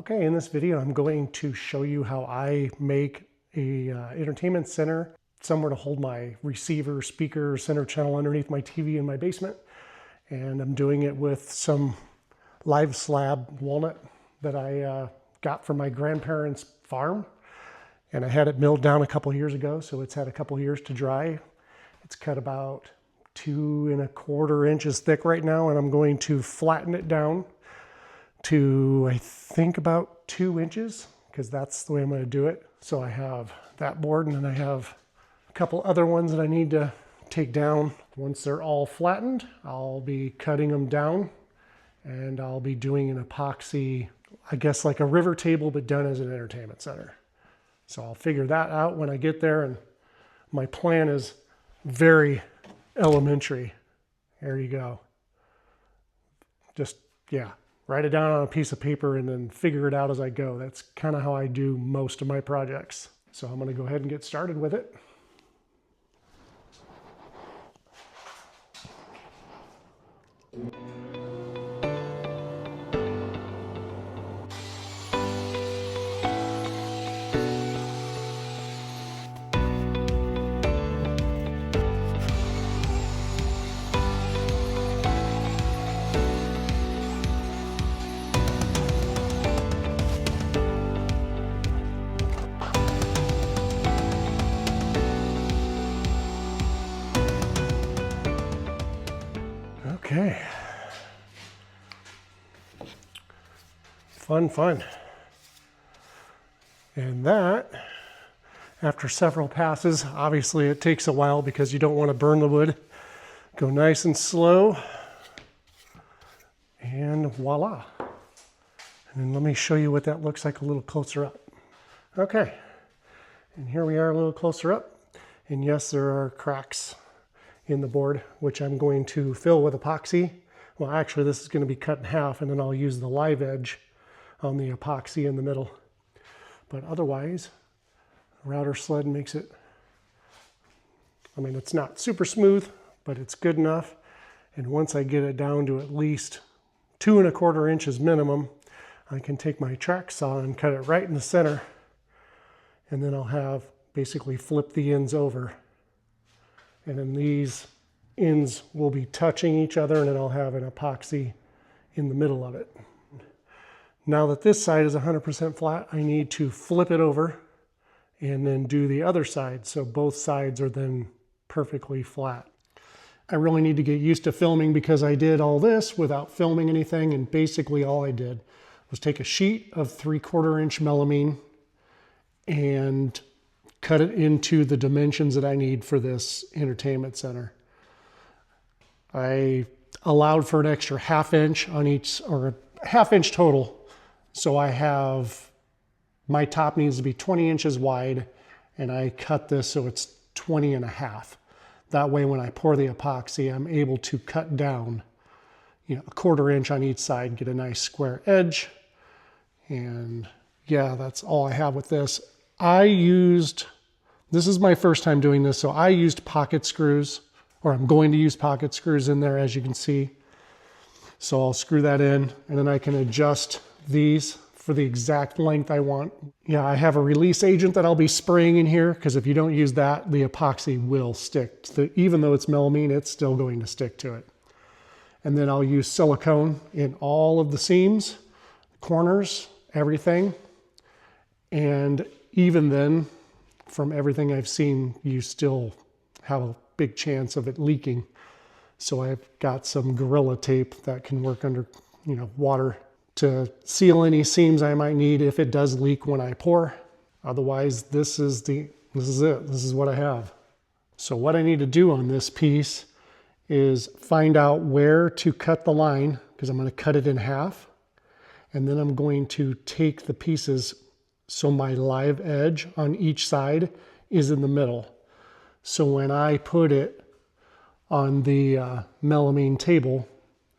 Okay, in this video I'm going to show you how I make a entertainment center, somewhere to hold my receiver, speaker, center channel underneath my TV in my basement. And I'm doing it with some live slab walnut that I got from my grandparents' farm. And I had it milled down a couple years ago, so it's had a couple years to dry. It's cut about 2¼ inches thick right now, and I'm going to flatten it down to, I think, about 2 inches, because that's the way I'm going to do it. So I have that board, and then I have a couple other ones that I need to take down. Once they're all flattened, I'll be cutting them down, and I'll be doing an epoxy, I guess like a river table, but done as an entertainment center. So I'll figure that out when I get there, and my plan is very elementary. There you go. Just, yeah, write it down on a piece of paper and then figure it out as I go. That's kind of how I do most of my projects. So I'm going to go ahead and get started with it. Okay. Fun. And that, after several passes, obviously it takes a while because you don't want to burn the wood. Go nice and slow. And voila. And then let me show you what that looks like a little closer up. Okay. And here we are a little closer up. And yes, there are cracks in the board, which I'm going to fill with epoxy. Well, actually, this is going to be cut in half, and then I'll use the live edge on the epoxy in the middle. But otherwise, router sled makes it, I mean, it's not super smooth, but it's good enough. And once I get it down to at least 2¼ inches minimum, I can take my track saw and cut it right in the center. And then I'll have basically flip the ends over. And then these ends will be touching each other, and then I'll have an epoxy in the middle of it. Now that this side is 100% flat, I need to flip it over and then do the other side, so both sides are then perfectly flat. I really need to get used to filming because I did all this without filming anything, and basically all I did was take a sheet of 3/4 inch melamine and cut it into the dimensions that I need for this entertainment center. I allowed for an extra 1/2 inch on each, or 1/2 inch total. So I have, my top needs to be 20 inches wide, and I cut this so it's 20½. That way when I pour the epoxy, I'm able to cut down, 1/4 inch on each side, get a nice square edge. And yeah, that's all I have with this. This is my first time doing this, so I used pocket screws, or I'm going to use pocket screws in there, as you can see. So I'll screw that in, and then I can adjust these for the exact length I want. Yeah, I have a release agent that I'll be spraying in here, because if you don't use that, the epoxy will stick. Even though it's melamine, it's still going to stick to it. And then I'll use silicone in all of the seams, corners, everything. And even then, from everything I've seen, you still have a big chance of it leaking. So I've got some Gorilla Tape that can work under, water to seal any seams I might need if it does leak when I pour. Otherwise, this is it. This is what I have. So what I need to do on this piece is find out where to cut the line, because I'm going to cut it in half. And then I'm going to take the pieces so my live edge on each side is in the middle. So when I put it on the melamine table,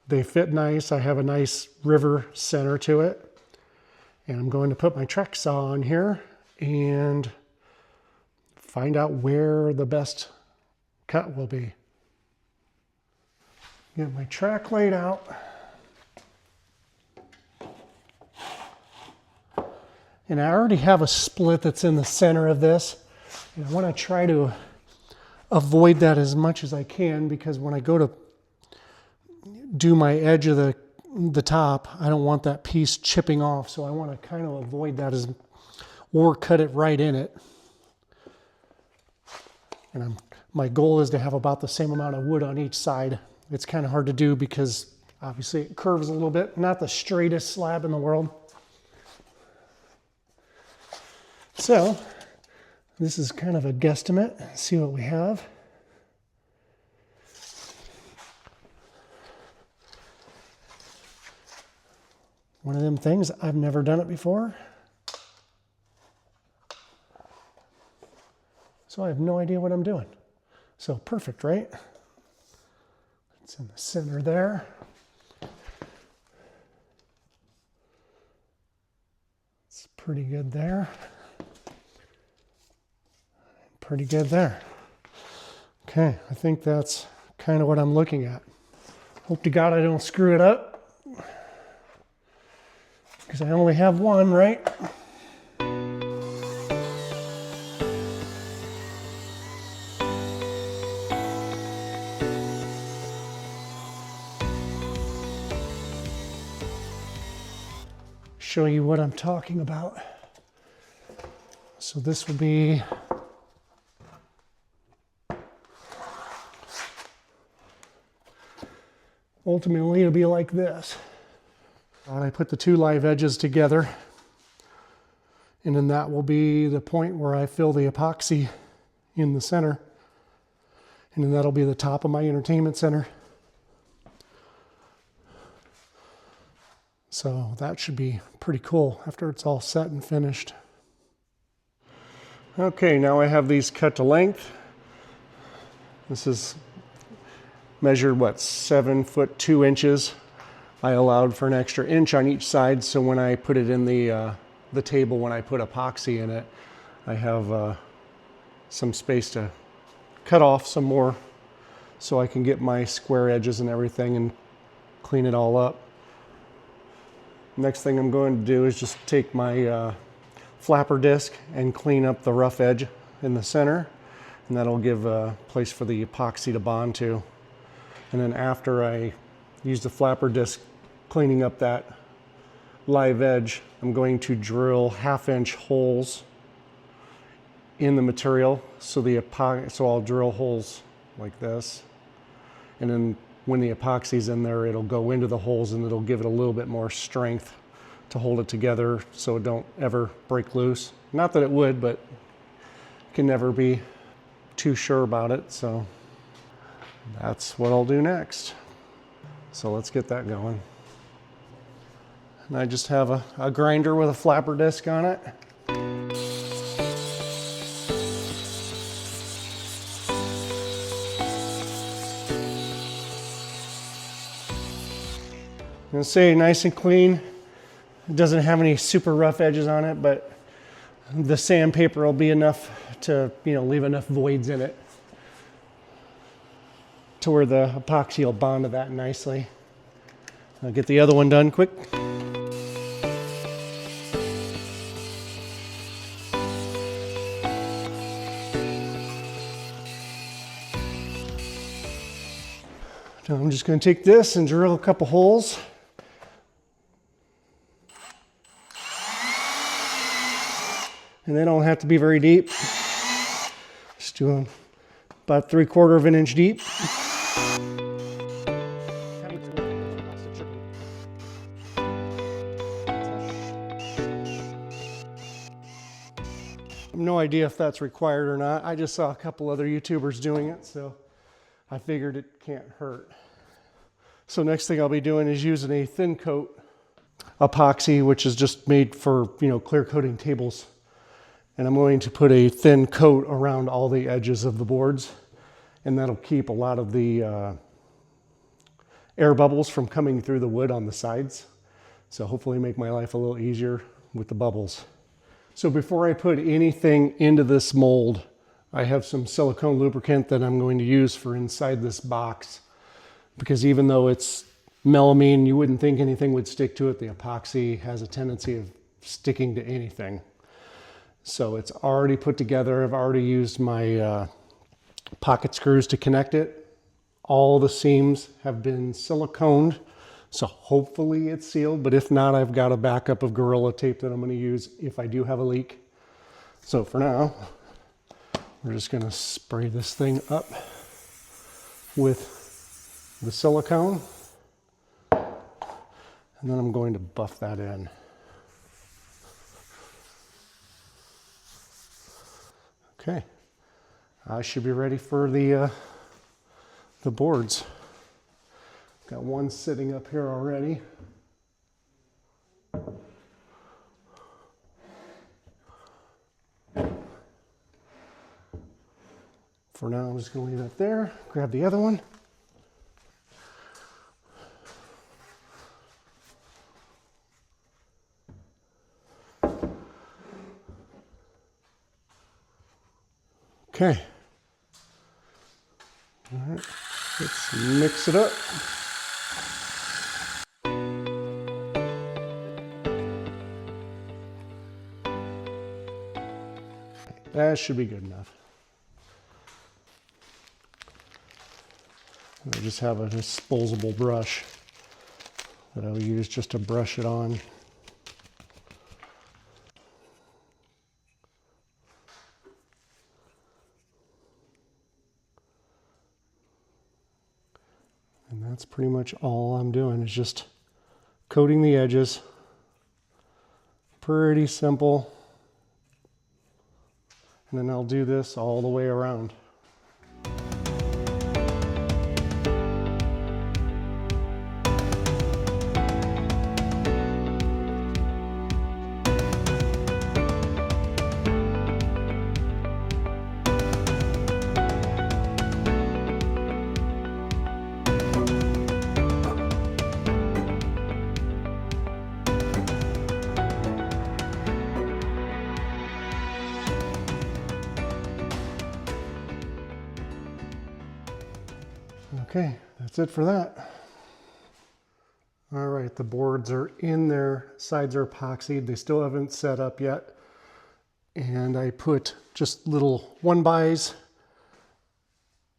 they fit nice. I have a nice river center to it. And I'm going to put my track saw on here and find out where the best cut will be. Get my track laid out. And I already have a split that's in the center of this. And I want to try to avoid that as much as I can, because when I go to do my edge of the top, I don't want that piece chipping off. So I want to kind of avoid that or cut it right in it. And my goal is to have about the same amount of wood on each side. It's kind of hard to do because obviously it curves a little bit. Not the straightest slab in the world. So this is kind of a guesstimate. Let's see what we have. One of them things, I've never done it before. So I have no idea what I'm doing. So perfect, right? It's in the center there. It's pretty good there. Pretty good there. Okay, I think that's kind of what I'm looking at. Hope to God I don't screw it up, because I only have one, right? Show you what I'm talking about. So this will be ultimately it'll be like this. And I put the two live edges together, and then that will be the point where I fill the epoxy in the center, and then that'll be the top of my entertainment center. So that should be pretty cool after it's all set and finished. Okay, now I have these cut to length. This is measured, what, 7 foot 2 inches. I allowed for an extra inch on each side, so when I put it in the table, when I put epoxy in it, I have some space to cut off some more so I can get my square edges and everything and clean it all up. Next thing I'm going to do is just take my flapper disc and clean up the rough edge in the center, and that'll give a place for the epoxy to bond to. And then after I use the flapper disc cleaning up that live edge, I'm going to drill 1/2 inch holes in the material, so I'll drill holes like this, and then when the epoxy's in there, it'll go into the holes and it'll give it a little bit more strength to hold it together so it don't ever break loose. Not that it would, but can never be too sure about it. So that's what I'll do next. So let's get that going. And I just have a grinder with a flapper disc on it. I'm gonna say nice and clean. It doesn't have any super rough edges on it, but the sandpaper will be enough to, leave enough voids in it to where the epoxy will bond to that nicely. I'll get the other one done quick. Now I'm just going to take this and drill a couple holes. And they don't have to be very deep. Just do about 3/4 of an inch deep. No idea if that's required or not. I just saw a couple other YouTubers doing it, so I figured it can't hurt. So next thing I'll be doing is using a thin coat epoxy, which is just made for, clear coating tables. And I'm going to put a thin coat around all the edges of the boards, and that'll keep a lot of the air bubbles from coming through the wood on the sides. So hopefully make my life a little easier with the bubbles. So before I put anything into this mold, I have some silicone lubricant that I'm going to use for inside this box, because even though it's melamine, you wouldn't think anything would stick to it. The epoxy has a tendency of sticking to anything. So it's already put together. I've already used my pocket screws to connect it. All the seams have been siliconed, so hopefully it's sealed, but if not, I've got a backup of Gorilla Tape that I'm going to use if I do have a leak. So for now, we're just going to spray this thing up with the silicone, and then I'm going to buff that in. Okay, I should be ready for the boards. Got one sitting up here already. For now, I'm just going to leave that there. Grab the other one. Okay. All right, let's mix it up. That should be good enough. I just have a disposable brush that I'll use just to brush it on. And that's pretty much all I'm doing, is just coating the edges. Pretty simple. And then I'll do this all the way around. Okay, that's it for that. All right, the boards are in there, sides are epoxied. They still haven't set up yet. And I put just little 1-bys,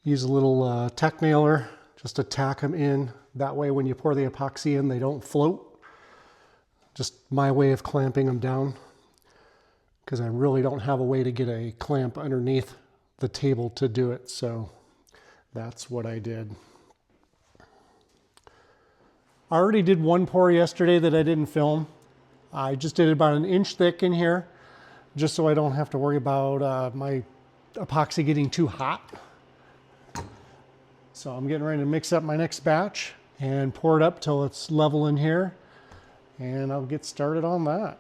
use a little tack nailer just to tack them in. That way when you pour the epoxy in, they don't float. Just my way of clamping them down, because I really don't have a way to get a clamp underneath the table to do it. So that's what I did. I already did one pour yesterday that I didn't film. I just did about 1 inch thick in here, just so I don't have to worry about my epoxy getting too hot. So I'm getting ready to mix up my next batch and pour it up till it's level in here, and I'll get started on that.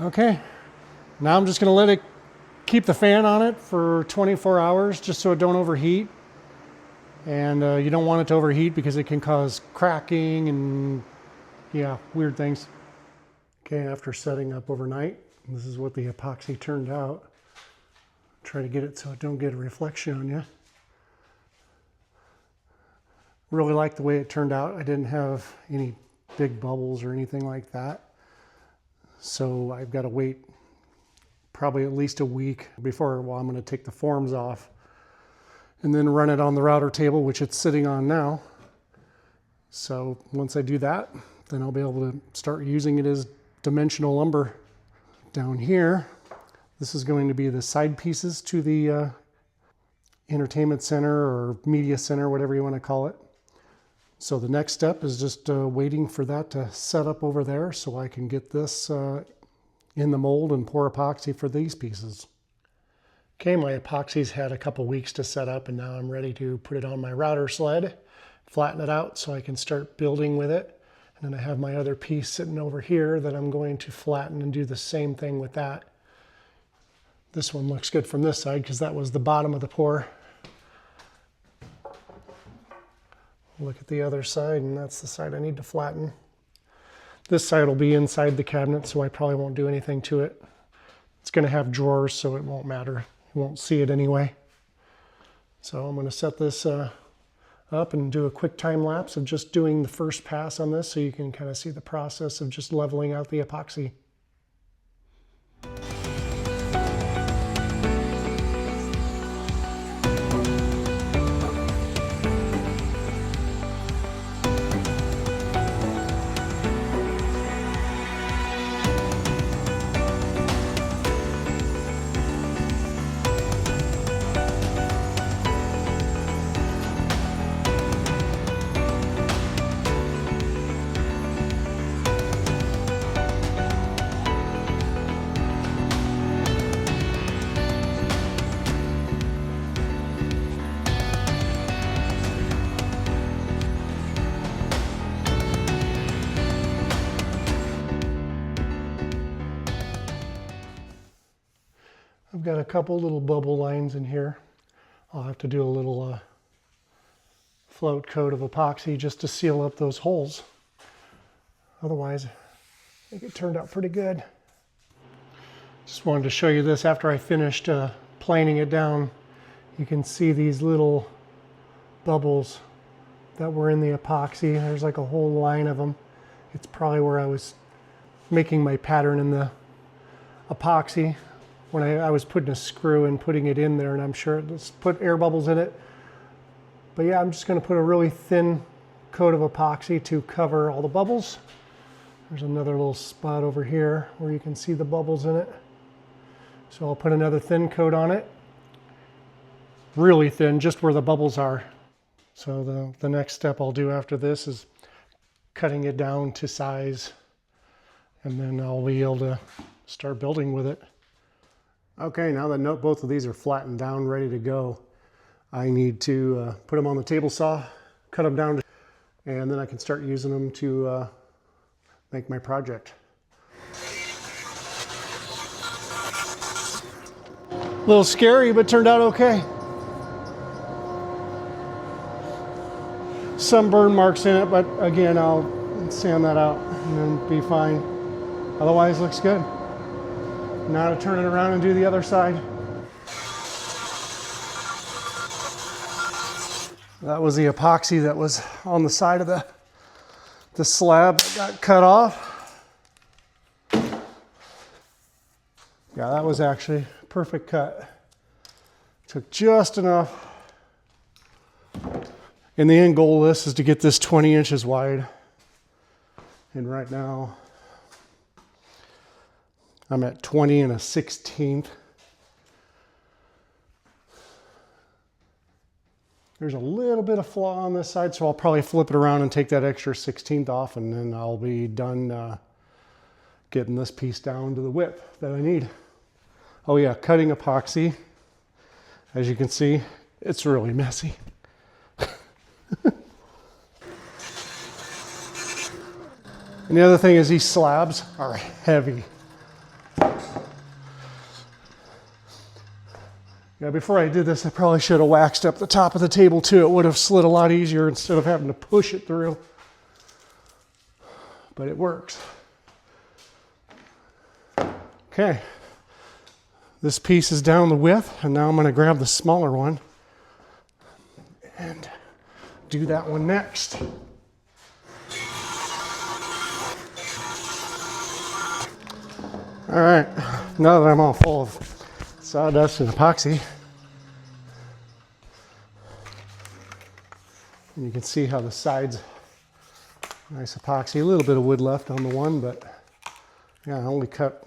Okay, now I'm just going to let it keep the fan on it for 24 hours just so it don't overheat. And you don't want it to overheat because it can cause cracking and weird things. Okay, after setting up overnight, this is what the epoxy turned out. Try to get it so it don't get a reflection on you. Really like the way it turned out. I didn't have any big bubbles or anything like that. So I've got to wait probably at least a week before, well, I'm going to take the forms off and then run it on the router table, which it's sitting on now. So once I do that, then I'll be able to start using it as dimensional lumber. Down here, this is going to be the side pieces to the entertainment center or media center, whatever you want to call it. So the next step is just waiting for that to set up over there so I can get this in the mold and pour epoxy for these pieces. Okay, my epoxy's had a couple weeks to set up, and now I'm ready to put it on my router sled, flatten it out so I can start building with it. And then I have my other piece sitting over here that I'm going to flatten and do the same thing with that. This one looks good from this side because that was the bottom of the pour. Look at the other side, and that's the side I need to flatten. This side will be inside the cabinet, so I probably won't do anything to it. It's going to have drawers, so it won't matter. You won't see it anyway. So I'm going to set this up and do a quick time lapse of just doing the first pass on this so you can kind of see the process of just leveling out the epoxy. I've got a couple little bubble lines in here. I'll have to do a little float coat of epoxy just to seal up those holes. Otherwise, I think it turned out pretty good. Just wanted to show you this after I finished planing it down. You can see these little bubbles that were in the epoxy. There's like a whole line of them. It's probably where I was making my pattern in the epoxy when I was putting a screw and putting it in there, and I'm sure let's put air bubbles in it. But yeah, I'm just going to put a really thin coat of epoxy to cover all the bubbles. There's another little spot over here where you can see the bubbles in it. So I'll put another thin coat on it. Really thin, just where the bubbles are. So the next step I'll do after this is cutting it down to size, and then I'll be able to start building with it. Okay, now that both of these are flattened down, ready to go, I need to put them on the table saw, cut them down, and then I can start using them to make my project. A little scary, but turned out okay. Some burn marks in it, but again, I'll sand that out and then be fine. Otherwise, looks good. Now to turn it around and do the other side. That was the epoxy that was on the side of the slab that got cut off. Yeah, that was actually a perfect cut. Took just enough. And the end goal of this is to get this 20 inches wide. And right now, I'm at 20 1/16. There's a little bit of flaw on this side, so I'll probably flip it around and take that extra 1/16 off, and then I'll be done getting this piece down to the width that I need. Oh yeah, cutting epoxy. As you can see, it's really messy. And the other thing is these slabs are heavy. Yeah, before I did this, I probably should have waxed up the top of the table too. It would have slid a lot easier instead of having to push it through. But it works. Okay, this piece is down the width, and now I'm going to grab the smaller one and do that one next. All right, Now that I'm all full of sawdust and epoxy, and you can see how the sides, nice epoxy, a little bit of wood left on the one, but yeah, I only cut,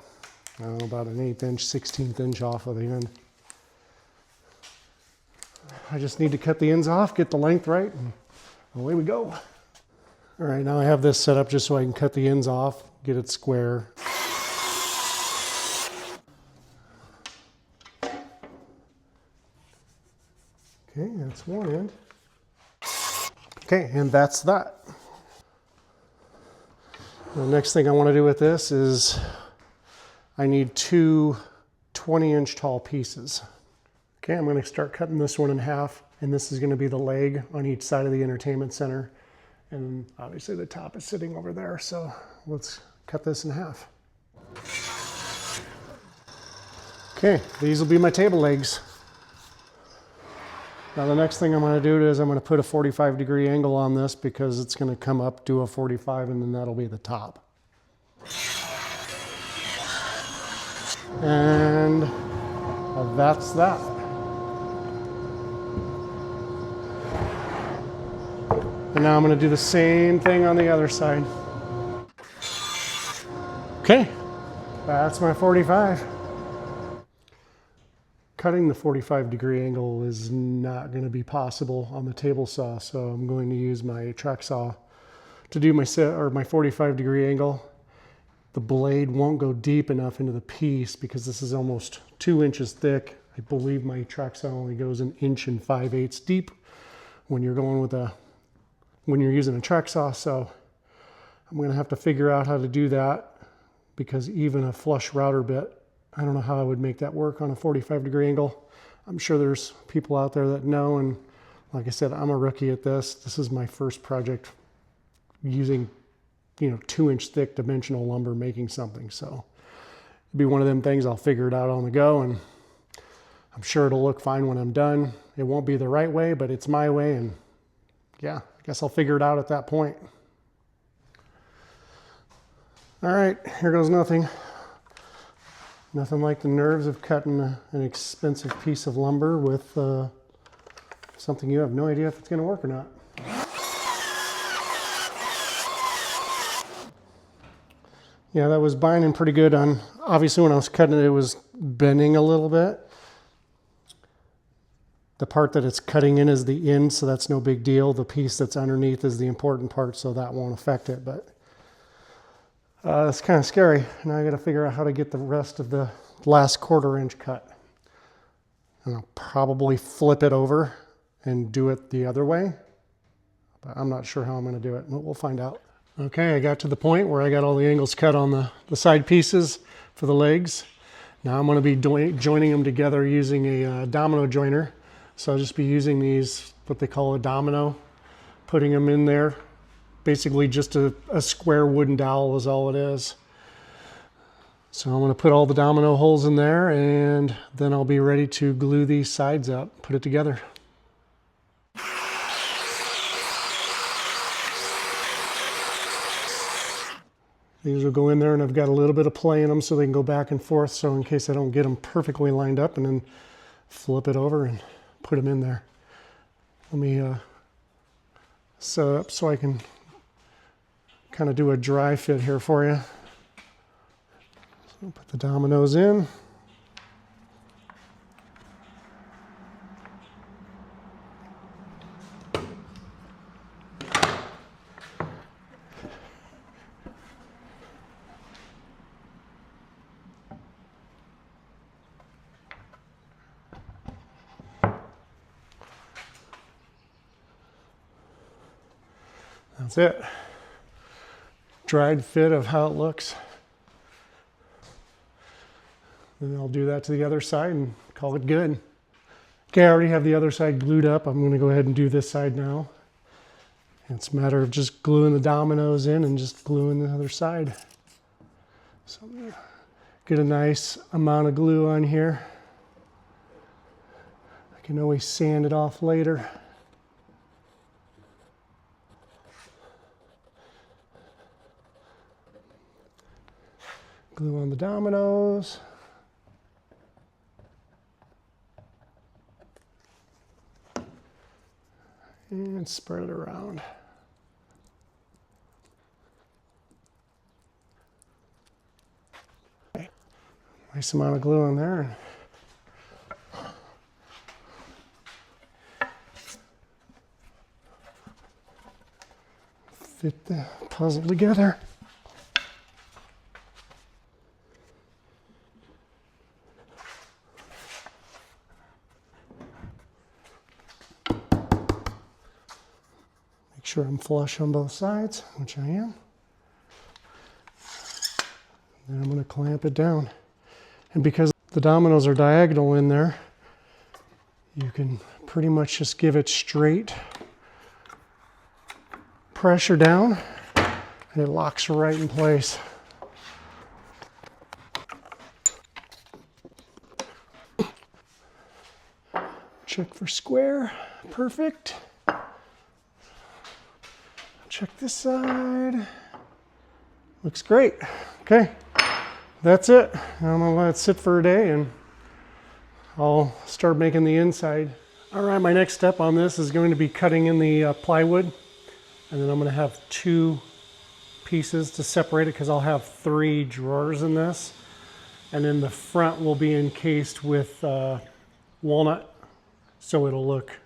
I don't know, about an 1/8 inch, 1/16 inch off of the end. I just need to cut the ends off, get the length right, and away we go. All right, now I have this set up just so I can cut the ends off, get it square. Okay, that's one end. Okay, and that's that. The next thing I want to do with this is I need two 20-inch tall pieces. Okay, I'm going to start cutting this one in half, and this is going to be the leg on each side of the entertainment center. And obviously the top is sitting over there, so let's cut this in half. Okay, these will be my table legs. Now the next thing I'm going to do is I'm going to put a 45-degree angle on this because it's going to come up, do a 45, and then that'll be the top. And that's that. And now I'm going to do the same thing on the other side. Okay, that's my 45. Cutting the 45-degree angle is not going to be possible on the table saw, so I'm going to use my track saw to do my 45-degree angle. The blade won't go deep enough into the piece because this is almost 2 inches thick. I believe my track saw only goes 1 5/8 inches deep when you're going with when you're using a track saw. So I'm going to have to figure out how to do that because even a flush router bit, I don't know how I would make that work on a 45-degree angle. I'm sure there's people out there that know, and like I said, I'm a rookie at this. This is my first project using, 2-inch thick dimensional lumber making something. So it'll be one of them things I'll figure it out on the go, and I'm sure it'll look fine when I'm done. It won't be the right way, but it's my way, and yeah, I guess I'll figure it out at that point. All right, here goes nothing. Nothing like the nerves of cutting an expensive piece of lumber with something you have no idea if it's going to work or not. Yeah, that was binding pretty good on, obviously when I was cutting it, it was bending a little bit. The part that it's cutting in is the end, so that's no big deal. The piece that's underneath is the important part, so that won't affect it, but it's kind of scary. Now I got to figure out how to get the rest of the last 1/4 inch cut. And I'll probably flip it over and do it the other way, but I'm not sure how I'm going to do it. We'll find out. Okay, I got to the point where I got all the angles cut on the side pieces for the legs. Now I'm going to be joining them together using a domino joiner. So I'll just be using these, what they call a domino, putting them in there. Basically just a square wooden dowel is all it is. So I'm going to put all the domino holes in there, and then I'll be ready to glue these sides up, put it together. These will go in there, and I've got a little bit of play in them so they can go back and forth, so in case I don't get them perfectly lined up, and then flip it over and put them in there. Let me set it up so I can kind of do a dry fit here for you. So put the dominoes in. That's it. Dried fit of how it looks. And I'll do that to the other side and call it good. Okay, I already have the other side glued up. I'm going to go ahead and do this side now. It's a matter of just gluing the dominoes in and just gluing the other side. So I'm going to get a nice amount of glue on here. I can always sand it off later. Glue on the dominoes. and spread it around. Okay. Nice amount of glue in there. Fit the puzzle together. Make sure I'm flush on both sides, which I am. Then I'm going to clamp it down. And because the dominoes are diagonal in there, you can pretty much just give it straight pressure down, and it locks right in place. Check for square. Perfect. Check this side. Looks great. Okay, that's it. I'm gonna let it sit for a day and I'll start making the inside. All right, my next step on this is going to be cutting in the plywood. And then I'm going to have 2 pieces to separate it because I'll have 3 drawers in this. And then the front will be encased with walnut. So it'll look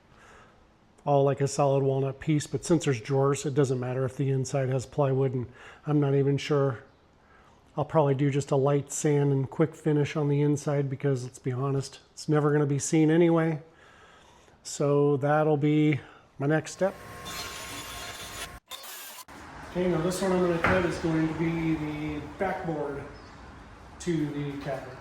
all like a solid walnut piece. But since there's drawers, it doesn't matter if the inside has plywood. And I'm not even sure. I'll probably do just a light sand and quick finish on the inside because, let's be honest, it's never going to be seen anyway. So that'll be my next step. Okay, now this one I'm going to cut is going to be the backboard to the cabinet.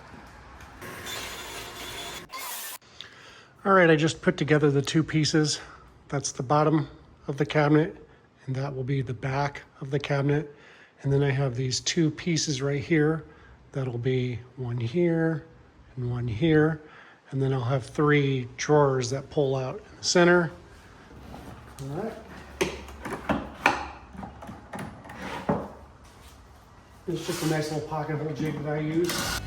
All right, I just put together the 2 pieces. That's the bottom of the cabinet, and that will be the back of the cabinet. And then I have these 2 pieces right here. That'll be one here and one here. And then I'll have 3 drawers that pull out in the center. All right. It's just a nice little pocket hole jig that I use.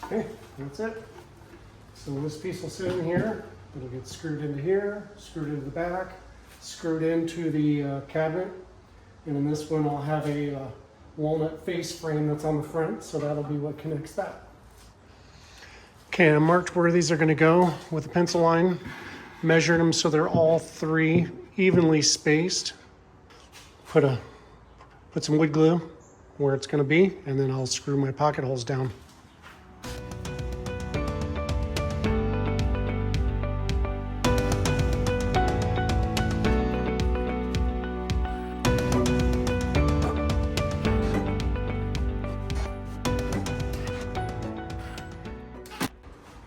Okay, that's it. So this piece will sit in here. It'll get screwed into here, screwed into the back, screwed into the cabinet. And in this one I'll have a walnut face frame that's on the front, so that'll be what connects that. Okay, I marked where these are going to go with a pencil line, measured them so they're all 3 evenly spaced. Put some wood glue where it's going to be, and then I'll screw my pocket holes down.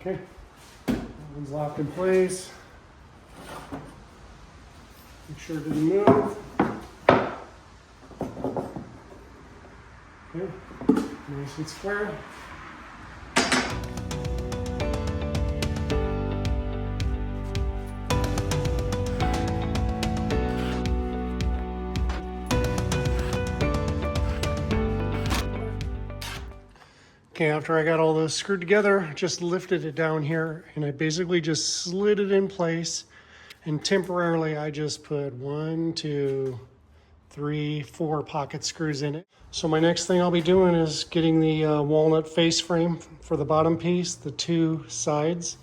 Okay, that one's locked in place. Make sure it didn't move. Okay, nice and square. Okay, after I got all those screwed together, just lifted it down here and I basically just slid it in place, and temporarily I just put 1, 2, 3, 4 pocket screws in it. So my next thing I'll be doing is getting the walnut face frame for the bottom piece, the 2 sides.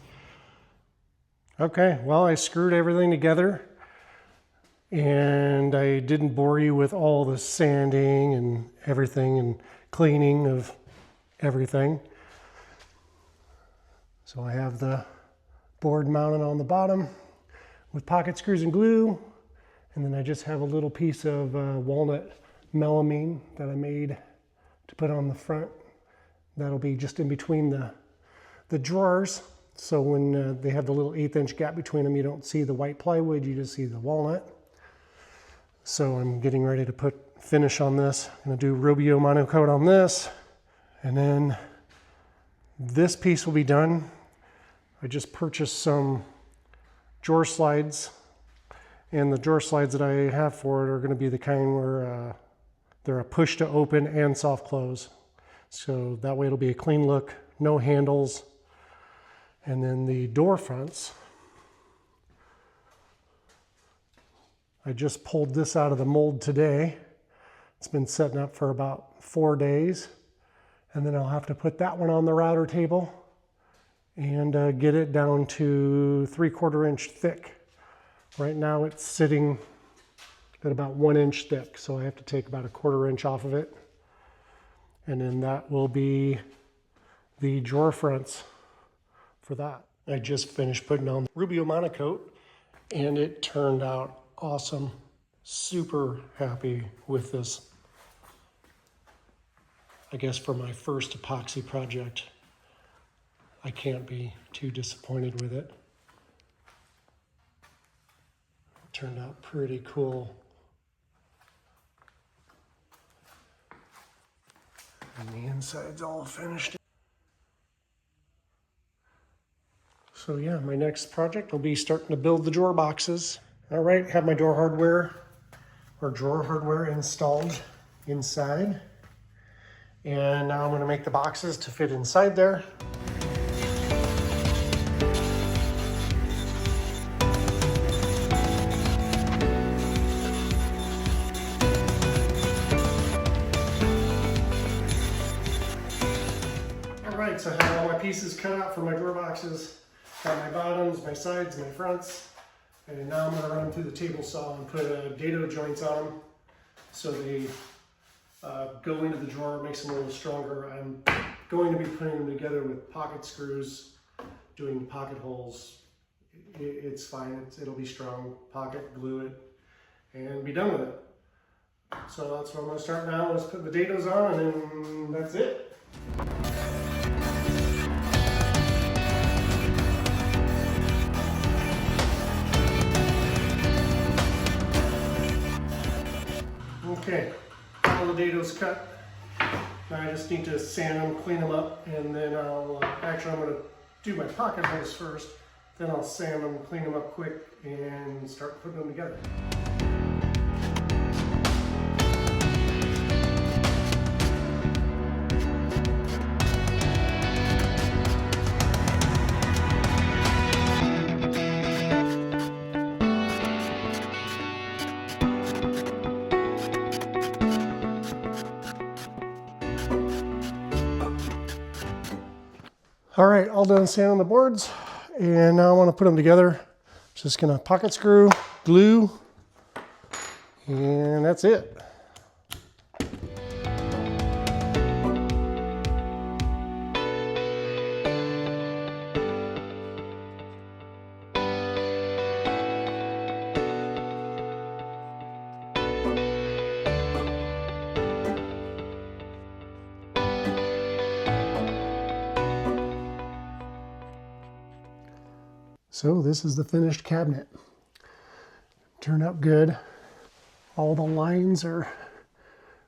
Okay, well, I screwed everything together and I didn't bore you with all the sanding and everything and cleaning of everything. So I have the board mounted on the bottom with pocket screws and glue, and then I just have a little piece of walnut melamine that I made to put on the front. That'll be just in between the drawers, so when they have the little 1/8" gap between them, you don't see the white plywood, you just see the walnut. So I'm getting ready to put finish on this. I'm going to do Rubio monocoat on this. And then this piece will be done. I just purchased some drawer slides And the drawer slides that I have for it are going to be the kind where they're a push to open and soft close. So that way it'll be a clean look, no handles. And then the door fronts, I just pulled this out of the mold today. It's been setting up for about 4 days. And then I'll have to put that one on the router table and get it down to 3/4 inch thick. Right now it's sitting at about 1 inch thick, so I have to take about 1/4 inch off of it. And then that will be the drawer fronts for that. I just finished putting on the Rubio Monocoat and it turned out awesome. Super happy with this. I guess for my first epoxy project, I can't be too disappointed with it. It turned out pretty cool. And the inside's all finished. So yeah, my next project will be starting to build the drawer boxes. All right, have my door hardware or drawer hardware installed inside. And now I'm going to make the boxes to fit inside there. All right, so I have all my pieces cut out for my drawer boxes. Got my bottoms, my sides, my fronts. And now I'm going to run them through the table saw and put dado joints on them so they go into the drawer, makes them a little stronger. I'm going to be putting them together with pocket screws, doing pocket holes. It's fine, it'll be strong. Pocket, glue it, and be done with it. So that's what I'm going to start now, is put the dados on, and then that's it. Okay, all the dados cut. Now I just need to sand them, clean them up, and then actually I'm going to do my pocket holes first. Then I'll sand them, clean them up quick, and start putting them together. All right, all done sanding the boards, and now I want to put them together. Just gonna pocket screw, glue, and that's it. So this is the finished cabinet. Turned out good. All the lines are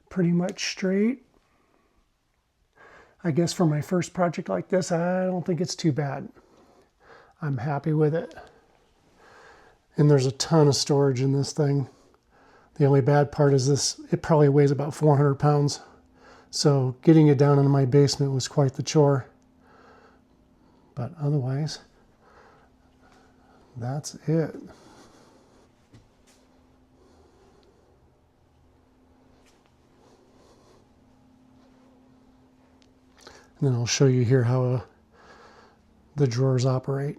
pretty much straight. I guess for my first project like this, I don't think it's too bad. I'm happy with it. And there's a ton of storage in this thing. The only bad part is this, it probably weighs about 400 pounds. So getting it down into my basement was quite the chore. But otherwise, that's it. And then I'll show you here how the drawers operate.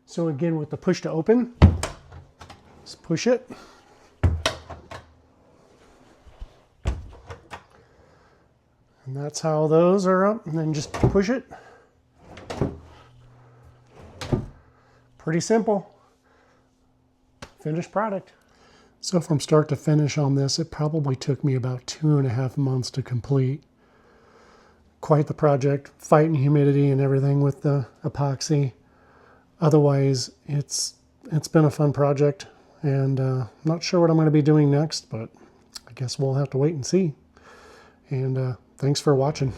So again, with the push to open, just push it. And that's how those are up, and then just push it. Pretty simple. Finished product. So from start to finish on this, it probably took me about 2.5 months to complete. Quite the project, fighting humidity and everything with the epoxy. Otherwise, it's been a fun project, and not sure what I'm going to be doing next, but I guess we'll have to wait and see. And thanks for watching.